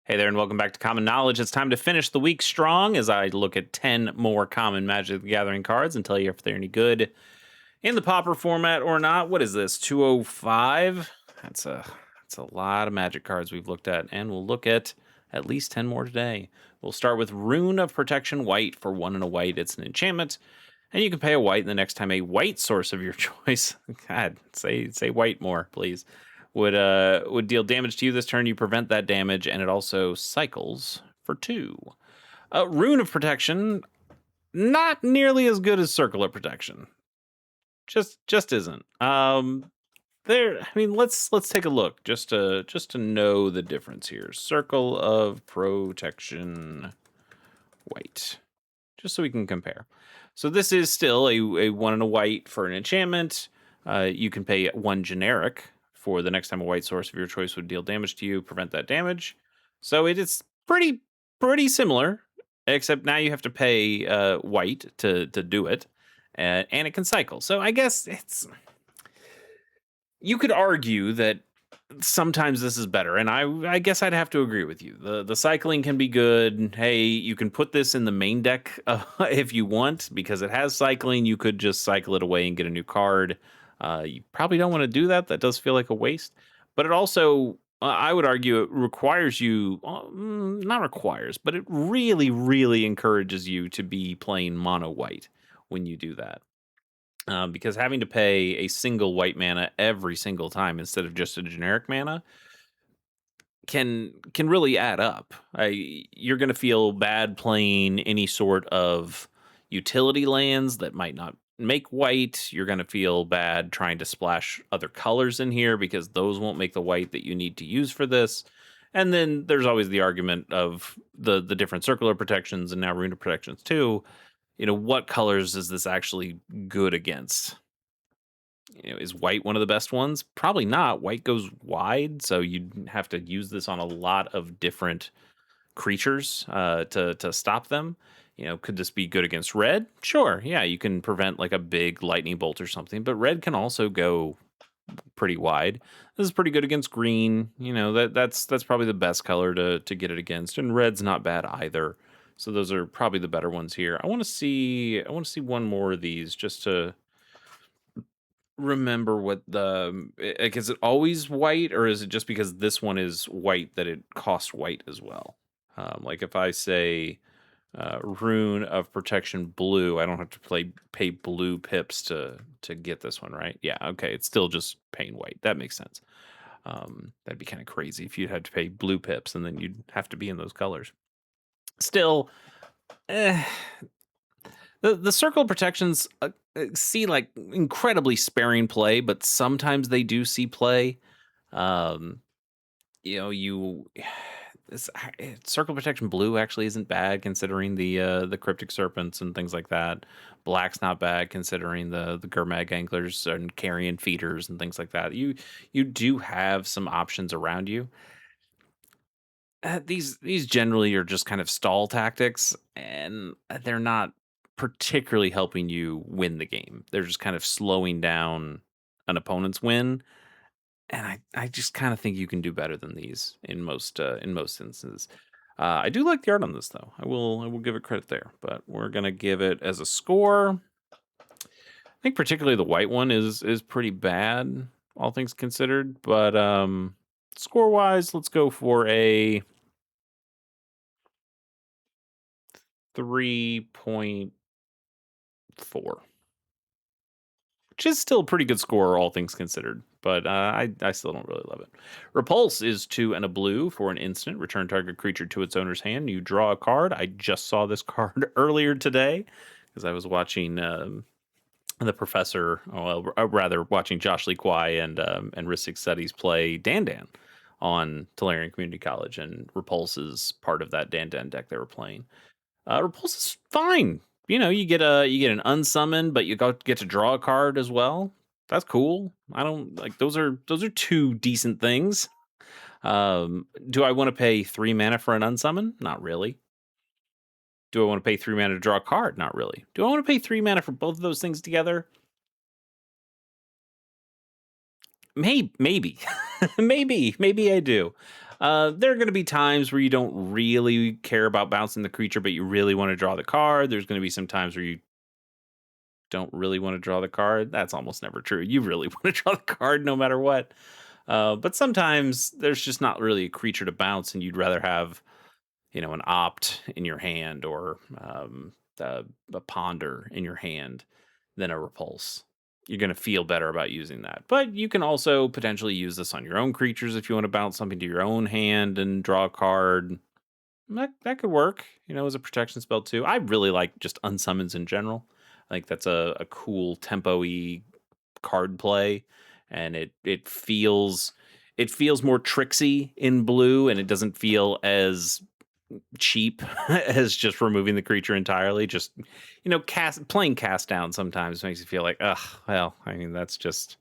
Hey there, and welcome back to Common Knowledge. It's time to finish the week strong as I look at 10 more common Magic the Gathering cards and tell you if they're any good in the Pauper format or not. What is this, 205? That's a lot of Magic cards we've looked at, and we'll look at least 10 more today. We'll start with Rune of Protection White for 1 and a white. It's an enchantment, and you can pay a white, and the next time a white source of your choice, God, say white more, please, would deal damage to you this turn. You prevent that damage, and it also cycles for 2. Rune of Protection, not nearly as good as Circular Protection. Just isn't. Let's take a look just to know the difference here. Circle of Protection White, just so we can compare. So this is still a 1 and a white for an enchantment. You can pay 1 generic for the next time a white source of your choice would deal damage to you, prevent that damage. So it is pretty similar, except now you have to pay white to do it, and it can cycle. So I guess you could argue that sometimes this is better, and I guess I'd have to agree with you. The cycling can be good. Hey, you can put this in the main deck if you want, because it has cycling. You could just cycle it away and get a new card. You probably don't want to do that. That does feel like a waste. But it also, I would argue, it requires you, not requires, but it really encourages you to be playing mono white when you do that. Because having to pay a single white mana every single time instead of just a generic mana can really add up. You're going to feel bad playing any sort of utility lands that might not make white. You're going to feel bad trying to splash other colors in here because those won't make the white that you need to use for this. And then there's always the argument of the different circular protections and now rune protections too. What colors is this actually good against? Is white one of the best ones? Probably not. White goes wide, so you'd have to use this on a lot of different creatures to stop them. Could this be good against red? Sure, yeah, you can prevent like a big lightning bolt or something, but red can also go pretty wide. This is pretty good against green. That's probably the best color to get it against, and red's not bad either. So those are probably the better ones here. I want to see one more of these just to remember what is it always white, or is it just because this one is white that it costs white as well? Like if I say Rune of Protection blue, I don't have to pay blue pips to get this one, right? Yeah, okay, it's still just paying white. That makes sense. That'd be kind of crazy if you had to pay blue pips and then you'd have to be in those colors. Still, the circle protections see like incredibly sparing play, but sometimes they do see play. Um, you this circle protection blue actually isn't bad considering the cryptic serpents and things like that. Black's not bad considering the Gurmag anglers and carrion feeders and things like that. You do have some options around you. These generally are just kind of stall tactics, and they're not particularly helping you win the game. They're just kind of slowing down an opponent's win, and I just kind of think you can do better than these in most instances. I do like the art on this though. I will give it credit there, but we're gonna give it as a score. I think particularly the white one is pretty bad, all things considered. But score wise, let's go for a 3.4, which is still a pretty good score, all things considered. But I still don't really love it. Repulse is 2 and a blue for an instant. Return target creature to its owner's hand. You draw a card. I just saw this card earlier today because I was watching the professor, rather watching Josh Lee Kwai and Ristic Studies play Dan on Tolarian Community College, and Repulse is part of that Dan deck they were playing. Repulse is fine. You get an unsummon, but you get to draw a card as well. That's cool. I don't like those are 2 decent things. Do I want to pay 3 mana for an unsummon? Not really. Do I want to pay 3 mana to draw a card? Not really. Do I want to pay 3 mana for both of those things together? Maybe. maybe I do. There are going to be times where you don't really care about bouncing the creature, but you really want to draw the card. There's going to be some times where you don't really want to draw the card. That's almost never true. You really want to draw the card no matter what. But sometimes there's just not really a creature to bounce, and you'd rather have, an opt in your hand or a ponder in your hand than a repulse. You're going to feel better about using that. But you can also potentially use this on your own creatures if you want to bounce something to your own hand and draw a card. That could work, as a protection spell too. I really like just unsummons in general. I think that's a cool tempo-y card play, and it feels more tricksy in blue, and it doesn't feel as cheap as just removing the creature entirely. Just playing cast down sometimes makes you feel like, ugh, well, I mean, that's just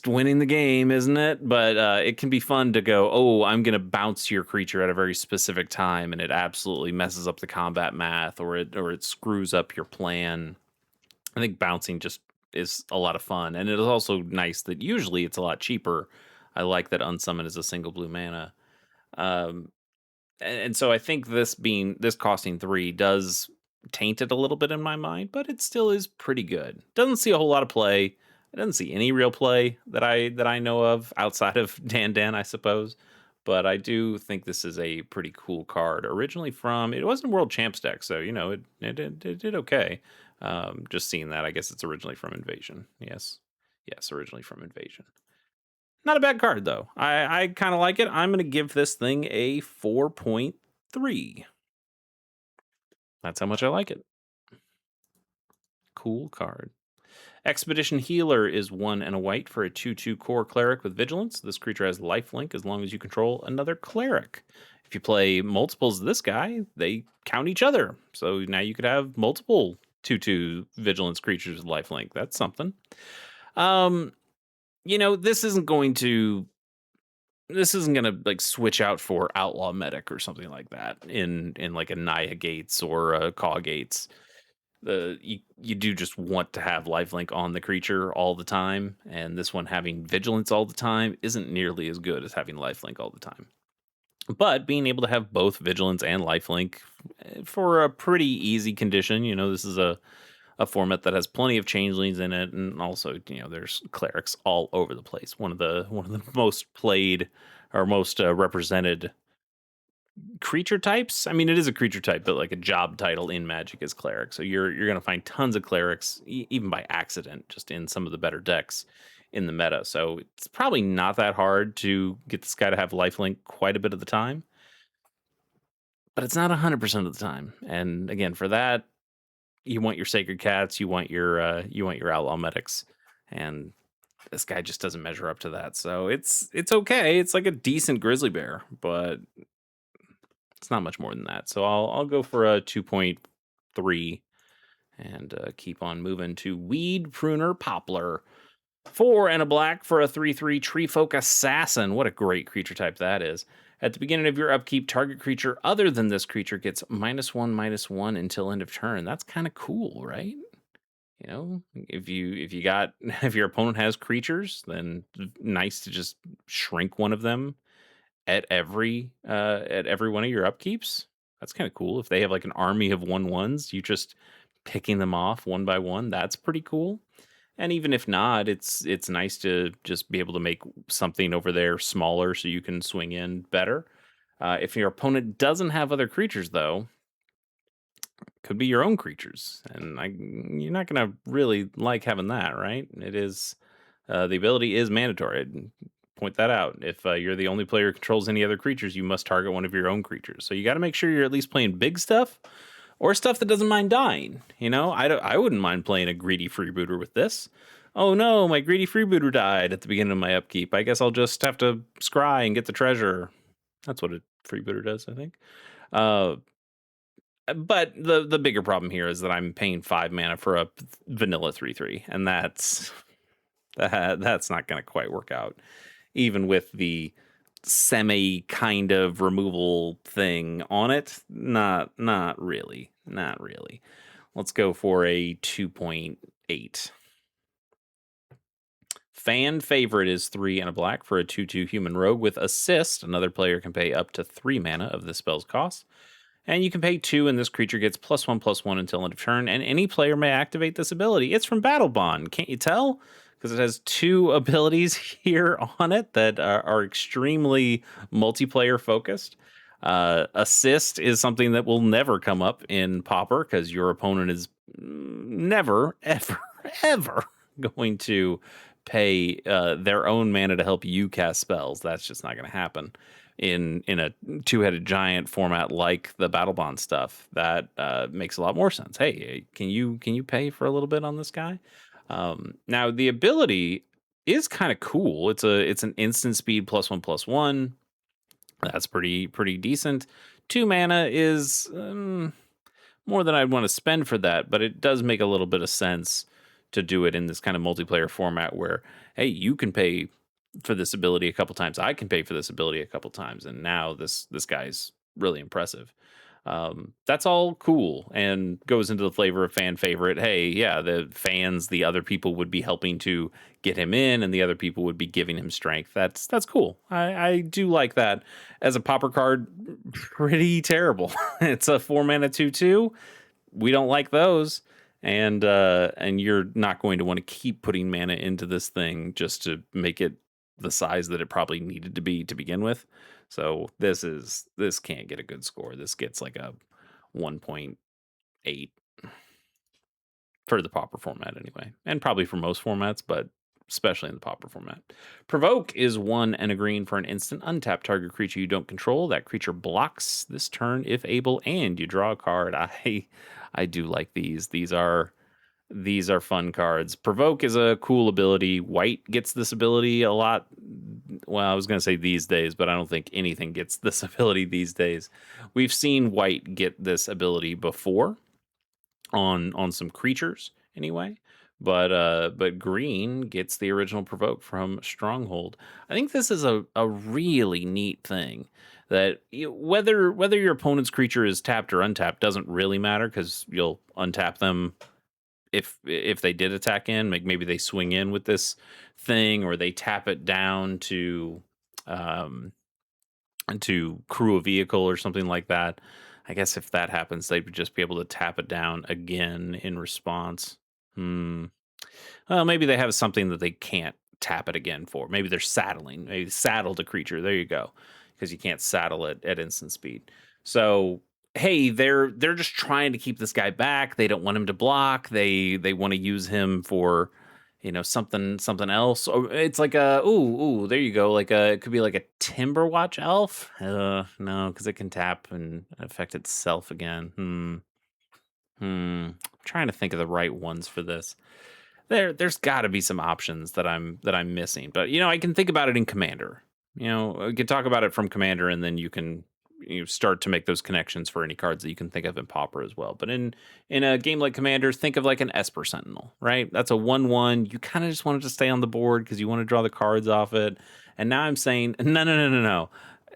winning the game, isn't it? But it can be fun to go, oh, I'm going to bounce your creature at a very specific time, and it absolutely messes up the combat math, or it screws up your plan. I think bouncing just is a lot of fun, and it is also nice that usually it's a lot cheaper. I like that unsummon is a single blue mana. Um, and so I think this costing 3 does taint it a little bit in my mind, but it still is pretty good. Doesn't see a whole lot of play. I didn't see any real play that I know of outside of Dan, I suppose. But I do think this is a pretty cool card. Originally from, it wasn't World Champs deck, so it did okay. Just seeing that, I guess it's originally from Invasion. Yes, originally from Invasion. Not a bad card, though. I kind of like it. I'm going to give this thing a 4.3. That's how much I like it. Cool card. Expedition Healer is 1 and a white for a 2/2 core cleric with vigilance. This creature has lifelink as long as you control another cleric. If you play multiples of this guy, they count each other. So now you could have multiple 2/2 vigilance creatures with lifelink. That's something. This isn't going to like switch out for Outlaw Medic or something like that in like a Naya Gates or a Caw Gates. You do just want to have lifelink on the creature all the time, and this one having vigilance all the time isn't nearly as good as having lifelink all the time. But being able to have both vigilance and lifelink for a pretty easy condition, this is a format that has plenty of changelings in it, and also there's clerics all over the place. One of the most played or most represented creature types. I mean, it is a creature type, but like a job title in Magic is cleric. So you're going to find tons of clerics, even by accident, just in some of the better decks in the meta. So it's probably not that hard to get this guy to have lifelink quite a bit of the time, but it's not 100% of the time. And again, for that, you want your Sacred Cats, you want your Outlaw Medics, and this guy just doesn't measure up to that. So it's okay. It's like a decent Grizzly Bear, but it's not much more than that. So I'll go for a 2.3 and keep on moving to Weed Pruner Poplar. 4 and a black for a 3/3 Tree Folk Assassin. What a great creature type that is. At the beginning of your upkeep, target creature other than this creature gets -1/-1 until end of turn. That's kind of cool, right? If if your opponent has creatures, then nice to just shrink one of them at every one of your upkeeps. That's kind of cool. If they have like an army of 1/1s, you just picking them off one by one. That's pretty cool. And even if not, it's nice to just be able to make something over there smaller so you can swing in better. If your opponent doesn't have other creatures, though, could be your own creatures, and you're not going to really like having that, right? It is the ability is mandatory. I'd point that out. If you're the only player who controls any other creatures, you must target one of your own creatures. So you got to make sure you're at least playing big stuff or stuff that doesn't mind dying. I wouldn't mind playing a greedy freebooter with this. Oh no, my greedy freebooter died at the beginning of my upkeep. I guess I'll just have to scry and get the treasure. That's what a freebooter does, I think. But the bigger problem here is that I'm paying 5 mana for a vanilla 3/3, and that's not going to quite work out, even with the semi kind of removal thing on it. Not really. Let's go for a 2.8. Fan favorite is 3 and a black for a 2/2 human rogue with assist. Another player can pay up to 3 mana of the spell's cost. And you can pay 2, and this creature gets +1/+1 until end of turn. And any player may activate this ability. It's from Battle Bond. Can't you tell? Because it has 2 abilities here on it that are extremely multiplayer focused. Assist is something that will never come up in Pauper because your opponent is never, ever, ever going to pay their own mana to help you cast spells. That's just not going to happen in a two-headed giant format like the Battle Bond stuff. That makes a lot more sense. Hey, can you pay for a little bit on this guy? Now the ability is kind of cool. It's an instant speed +1/+1. That's pretty decent. 2 mana is more than I'd want to spend for that, but it does make a little bit of sense to do it in this kind of multiplayer format where, hey, you can pay for this ability a couple times. I can pay for this ability a couple times, and now this guy's really impressive. That's all cool and goes into the flavor of fan favorite. Hey, yeah, the fans, the other people would be helping to get him in, and the other people would be giving him strength. That's cool. I do like that. As a Pauper card, pretty terrible. It's a 4 mana 2/2. We don't like those. And you're not going to want to keep putting mana into this thing just to make it the size that it probably needed to be to begin with. So this can't get a good score. This gets like a 1.8 for the Pauper format anyway, and probably for most formats, but especially in the Pauper format. Provoke is 1 and a green for an instant. Untap target creature you don't control. That creature blocks this turn if able, and you draw a card. I do like these. These are fun cards. Provoke is a cool ability. White gets this ability a lot. Well, I was going to say these days, but I don't think anything gets this ability these days. We've seen white get this ability before on some creatures anyway. But green gets the original Provoke from Stronghold. I think this is a really neat thing that whether your opponent's creature is tapped or untapped doesn't really matter because you'll untap them if they did attack in. Like maybe they swing in with this thing or they tap it down to crew a vehicle or something like that. I guess if that happens, they would just be able to tap it down again in response. Well, maybe they have something that they can't tap it again for. Maybe they're saddling. Maybe saddled a creature. There you go. Because you can't saddle it at instant speed. So, hey, they're just trying to keep this guy back. They don't want him to block. They want to use him for, something else. Or it's like there you go. Like it could be like a Timberwatch elf. No, because it can tap and affect itself again. Trying to think of the right ones for this. There's got to be some options that I'm missing, but I can think about it in Commander. I can talk about it from Commander, and then you can start to make those connections for any cards that you can think of in Pauper as well. But in a game like Commander, think of like an Esper Sentinel, right? That's a 1/1. You kind of just want it to stay on the board because you want to draw the cards off it. And now I'm saying no.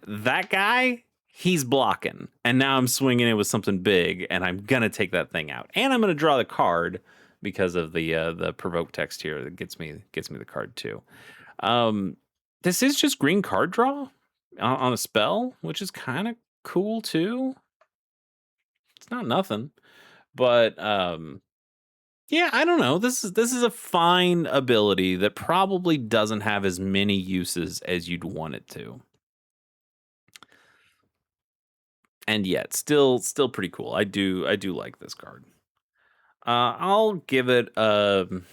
That guy, he's blocking, and now I'm swinging it with something big, and I'm gonna take that thing out, and I'm gonna draw the card because of the provoke text here that gets me the card too. This is just green card draw on a spell, which is kind of cool too. It's not nothing, but yeah, I don't know. This is a fine ability that probably doesn't have as many uses as you'd want it to. And yet, still pretty cool. I do like this card. I'll give it I'm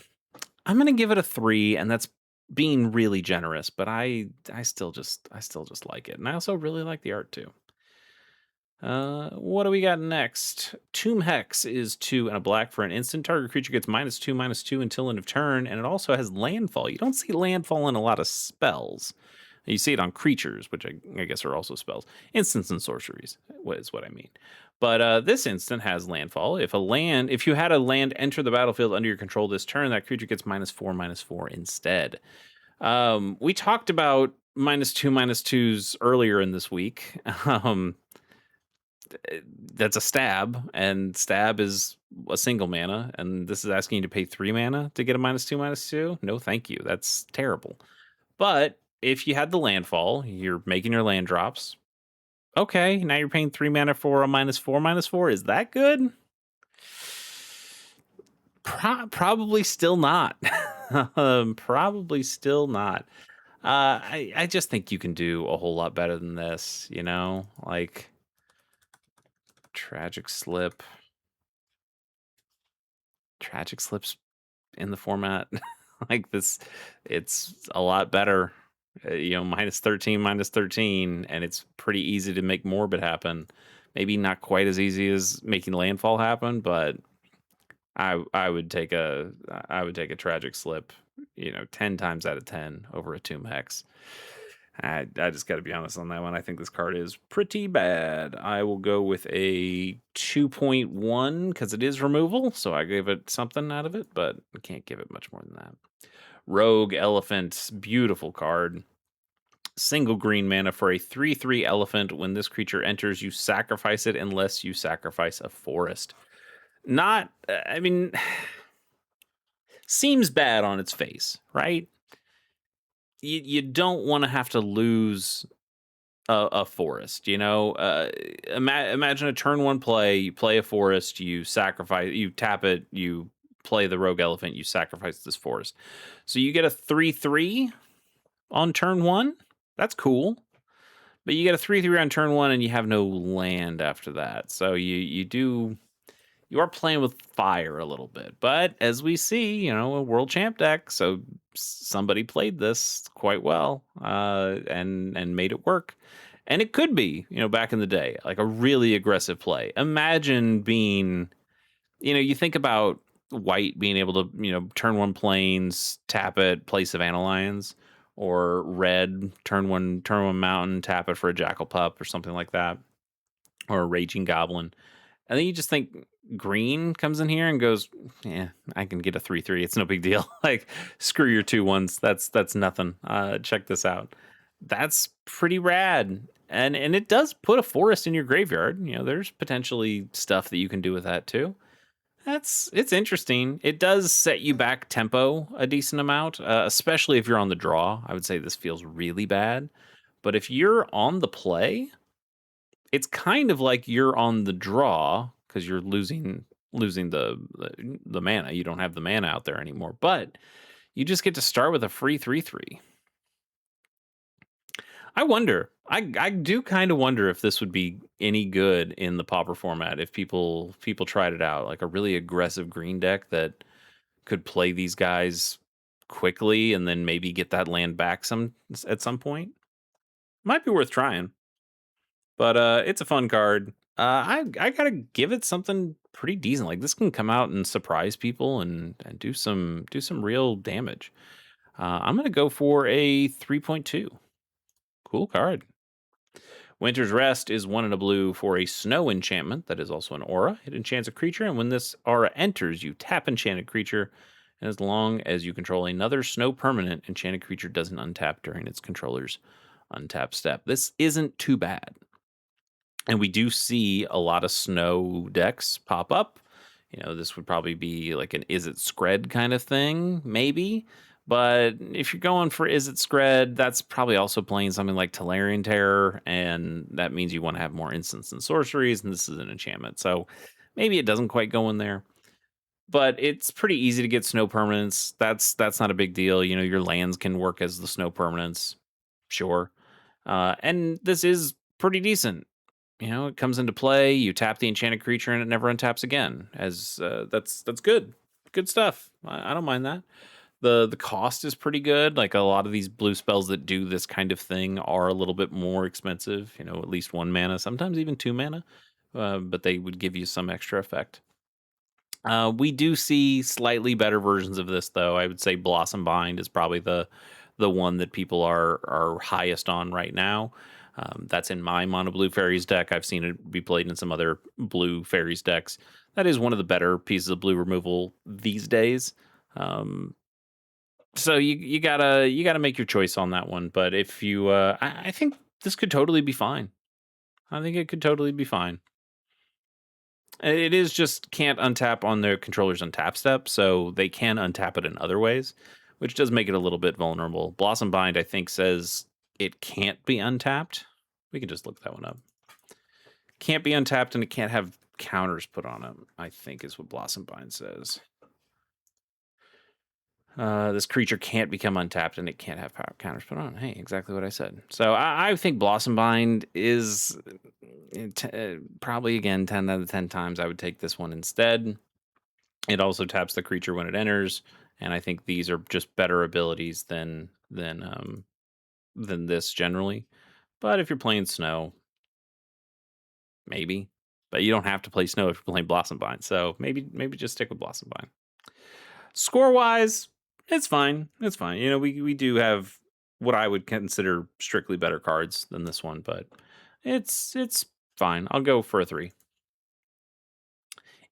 gonna give it a 3, and that's being really generous. But I still just like it, and I also really like the art too. What do we got next? Tomb Hex is 2 and a black for an instant. Target creature gets -2/-2 until end of turn, and it also has landfall. You don't see landfall in a lot of spells. You see it on creatures, which I guess are also spells. Instants and sorceries is what I mean. But this instant has landfall. If you had a land enter the battlefield under your control this turn, that creature gets -4/-4 instead. We talked about -2/-2s earlier in this week. That's a stab, and stab is a single mana, and this is asking you to pay 3 mana to get a -2/-2. No, thank you. That's terrible. But if you had the landfall, you're making your land drops. Okay, now you're paying 3 mana for a -4/-4. Is that good? Probably still not. Probably still not. I just think you can do a whole lot better than this, like tragic slip. Tragic slips in the format like this, it's a lot better. -13, and it's pretty easy to make morbid happen. Maybe not quite as easy as making landfall happen, but I would take a tragic slip, 10 times out of 10 over a Tomb Hex. I just got to be honest on that one. I think this card is pretty bad. I will go with a 2.1 because it is removal, so I gave it something out of it, but I can't give it much more than that. Rogue Elephant, beautiful card. Single green mana for a 3/3 elephant. When this creature enters, you sacrifice it unless you sacrifice a forest. Not, I mean, seems bad on its face, right? You don't want to have to lose a forest, imagine a turn one play, you play a forest, you sacrifice, you tap it, you play the rogue elephant, you sacrifice this forest. So you get a 3/3 on turn one. That's cool. But you get a 3/3 on turn one and you have no land after that. So you are playing with fire a little bit. But as we see, a world champ deck, so somebody played this quite well, and made it work. And it could be, back in the day, like a really aggressive play. Imagine being, you think about white being able to, turn one plains, tap it, play Savannah Lions, or red, turn one mountain, tap it for a Jackal Pup or something like that, or a Raging Goblin. And then you just think green comes in here and goes, yeah, I can get a 3/3. It's no big deal. Like, screw your 2/1s. That's nothing. Check this out. That's pretty rad. And it does put a forest in your graveyard. There's potentially stuff that you can do with that too. It's interesting. It does set you back tempo a decent amount, especially if you're on the draw. I would say this feels really bad. But if you're on the play, it's kind of like you're on the draw because you're losing the mana. You don't have the mana out there anymore, but you just get to start with a free 3/3. I wonder. I do kind of wonder if this would be any good in the Pauper format if people tried it out, like a really aggressive green deck that could play these guys quickly and then maybe get that land back at some point. Might be worth trying. But it's a fun card. I gotta give it something pretty decent. Like, this can come out and surprise people and do some real damage. I'm gonna go for a 3.2. Cool card. Winter's Rest is 1 and a blue for a snow enchantment that is also an aura. It enchants a creature, and when this aura enters, you tap enchanted creature. And as long as you control another snow permanent, enchanted creature doesn't untap during its controller's untap step. This isn't too bad. And we do see a lot of snow decks pop up. This would probably be like an Is It Scred kind of thing, maybe. But if you're going for Is It Scred, that's probably also playing something like Tolarian Terror, and that means you want to have more instants and sorceries, and this is an enchantment. So maybe it doesn't quite go in there. But it's pretty easy to get snow permanents. That's not a big deal. Your lands can work as the snow permanents. Sure. And this is pretty decent. It comes into play. You tap the enchanted creature, and it never untaps again. As that's good stuff. I don't mind that. The cost is pretty good. Like, a lot of these blue spells that do this kind of thing are a little bit more expensive. At least 1 mana, sometimes even 2 mana, but they would give you some extra effect. We do see slightly better versions of this, though. I would say Blossom Bind is probably the one that people are highest on right now. That's in my mono blue fairies deck. I've seen it be played in some other blue fairies decks. That is one of the better pieces of blue removal these days. So you gotta make your choice on that one. But if you, I think this could totally be fine. I think it could totally be fine. It is just can't untap on their controller's untap step, so they can untap it in other ways, which does make it a little bit vulnerable. Blossom Bind, I think, says it can't be untapped. We can just look that one up. Can't be untapped, and it can't have counters put on it, I think is what Blossom Bind says. This creature can't become untapped, and it can't have power counters put on. Hey, exactly what I said. So I think Blossom Bind is probably, again, 10 out of 10 times I would take this one instead. It also taps the creature when it enters, and I think these are just better abilities than this generally. But if you're playing Snow, maybe. But you don't have to play Snow if you're playing Blossom Bind. So maybe just stick with Blossom Bind. Score wise, it's fine. It's fine. We do have what I would consider strictly better cards than this one, but it's fine. I'll go for a 3.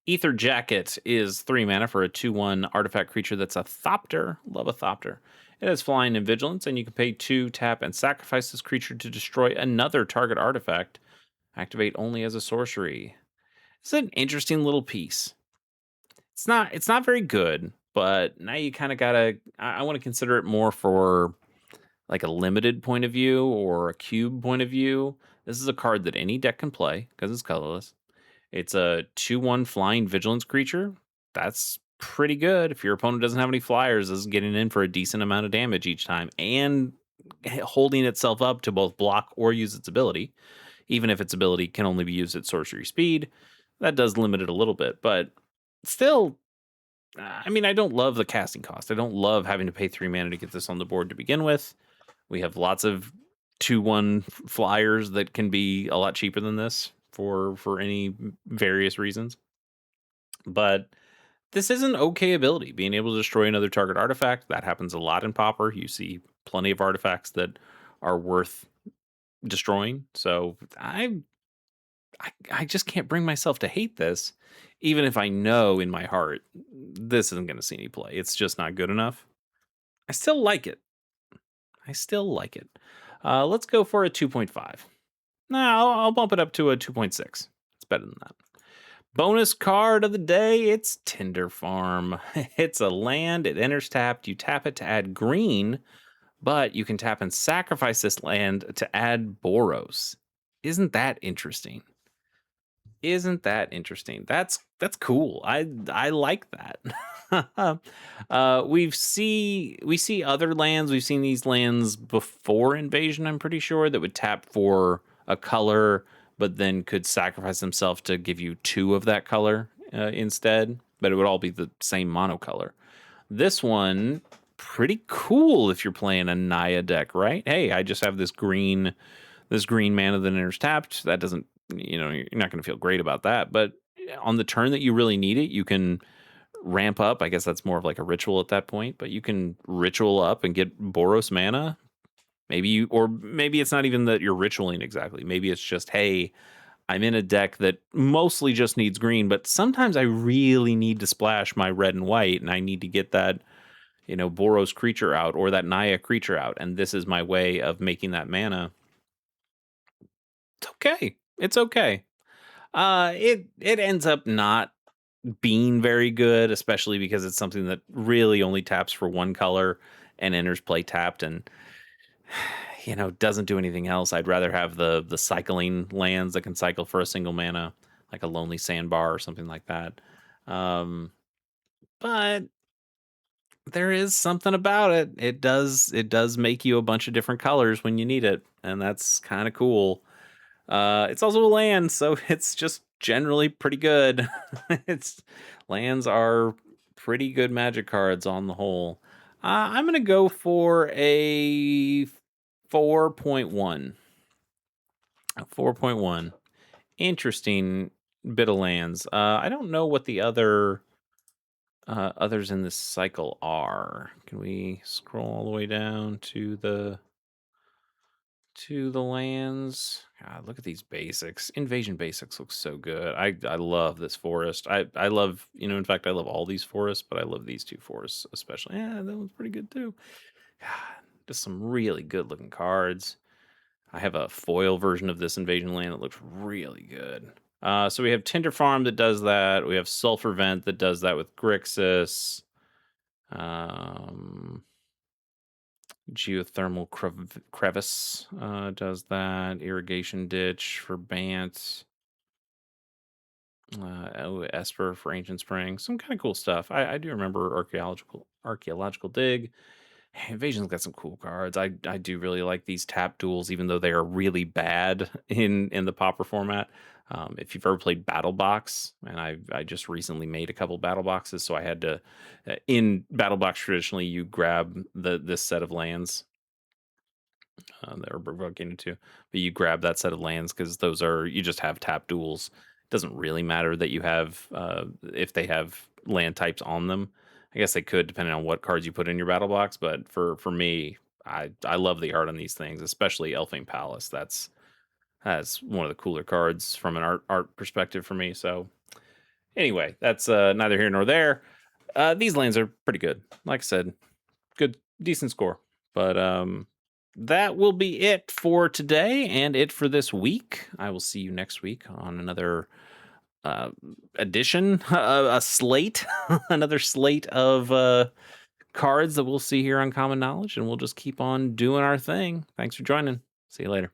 Ether Jacket is 3 mana for a 2/1 artifact creature that's a Thopter. Love a Thopter. It has flying and vigilance, and you can pay 2, tap, and sacrifice this creature to destroy another target artifact. Activate only as a sorcery. It's an interesting little piece. It's not very good, but now you kind of gotta. I want to consider it more for like a limited point of view or a cube point of view. This is a card that any deck can play because it's colorless. It's a 2/1 flying vigilance creature. That's pretty good. If your opponent doesn't have any flyers, this is getting in for a decent amount of damage each time and holding itself up to both block or use its ability. Even if its ability can only be used at sorcery speed, that does limit it a little bit. But still, I mean, I don't love the casting cost. I don't love having to pay 3 mana to get this on the board to begin with. We have lots of 2/1 flyers that can be a lot cheaper than this for any various reasons. But this is an okay ability. Being able to destroy another target artifact, that happens a lot in Pauper. You see plenty of artifacts that are worth destroying. So I just can't bring myself to hate this, even if I know in my heart this isn't going to see any play. It's just not good enough. I still like it. Let's go for a 2.5. No, I'll bump it up to a 2.6. It's better than that. Bonus card of the day, it's Tinder Farm. It's a land, it enters tapped, you tap it to add green, but you can tap and sacrifice this land to add Boros. Isn't that interesting? That's cool. I like that. We see other lands. We've seen these lands before Invasion, I'm pretty sure, that would tap for a color, but then could sacrifice themselves to give you 2 of that color instead. But it would all be the same mono color. This one, pretty cool if you're playing a Naya deck, right? Hey, I just have this green mana that enters tapped. That doesn't, you're not going to feel great about that. But on the turn that you really need it, you can ramp up. I guess that's more of like a ritual at that point, but you can ritual up and get Boros mana. Maybe it's not even that you're ritualing exactly. Maybe it's just, hey, I'm in a deck that mostly just needs green, but sometimes I really need to splash my red and white, and I need to get that, Boros creature out or that Naya creature out, and this is my way of making that mana. It's okay. It's okay. It ends up not being very good, especially because it's something that really only taps for one color and enters play tapped and doesn't do anything else. I'd rather have the cycling lands that can cycle for a single mana, like a Lonely Sandbar or something like that. But there is something about it. It does make you a bunch of different colors when you need it, and that's kind of cool. It's also a land, so it's just generally pretty good. It's Lands are pretty good Magic cards on the whole. I'm gonna go for a 4.1. A 4.1. Interesting bit of lands. I don't know what the others in this cycle are. Can we scroll all the way down to the lands? God, look at these basics. Invasion basics looks so good. I love this forest. I love, in fact, I love all these forests, but I love these 2 forests especially. Yeah, that one's pretty good too. God, just some really good looking cards. I have a foil version of this invasion land that looks really good. So we have Tinder Farm that does that. We have Sulfur Vent that does that with Grixis. Geothermal Crevice does that. Irrigation Ditch for Bant. Esper for Ancient Spring. Some kind of cool stuff. I do remember Archaeological Dig. Invasion's got some cool cards. I do really like these tap duels, even though they are really bad in the Pauper format. If you've ever played Battle Box, and I just recently made a couple Battle Boxes, so I had to in Battle Box traditionally you grab this set of lands that we're provoking into, but you grab that set of lands because those are you just have tap duels. It doesn't really matter that you have if they have land types on them. I guess they could depending on what cards you put in your battle box, but for me, I love the art on these things, especially Elfing Palace. That's one of the cooler cards from an art perspective for me. So anyway, that's neither here nor there. These lanes are pretty good. Like I said, good, decent score. But that will be it for today and it for this week. I will see you next week on another edition, a slate, another slate of cards that we'll see here on Common Knowledge, and we'll just keep on doing our thing. Thanks for joining. See you later.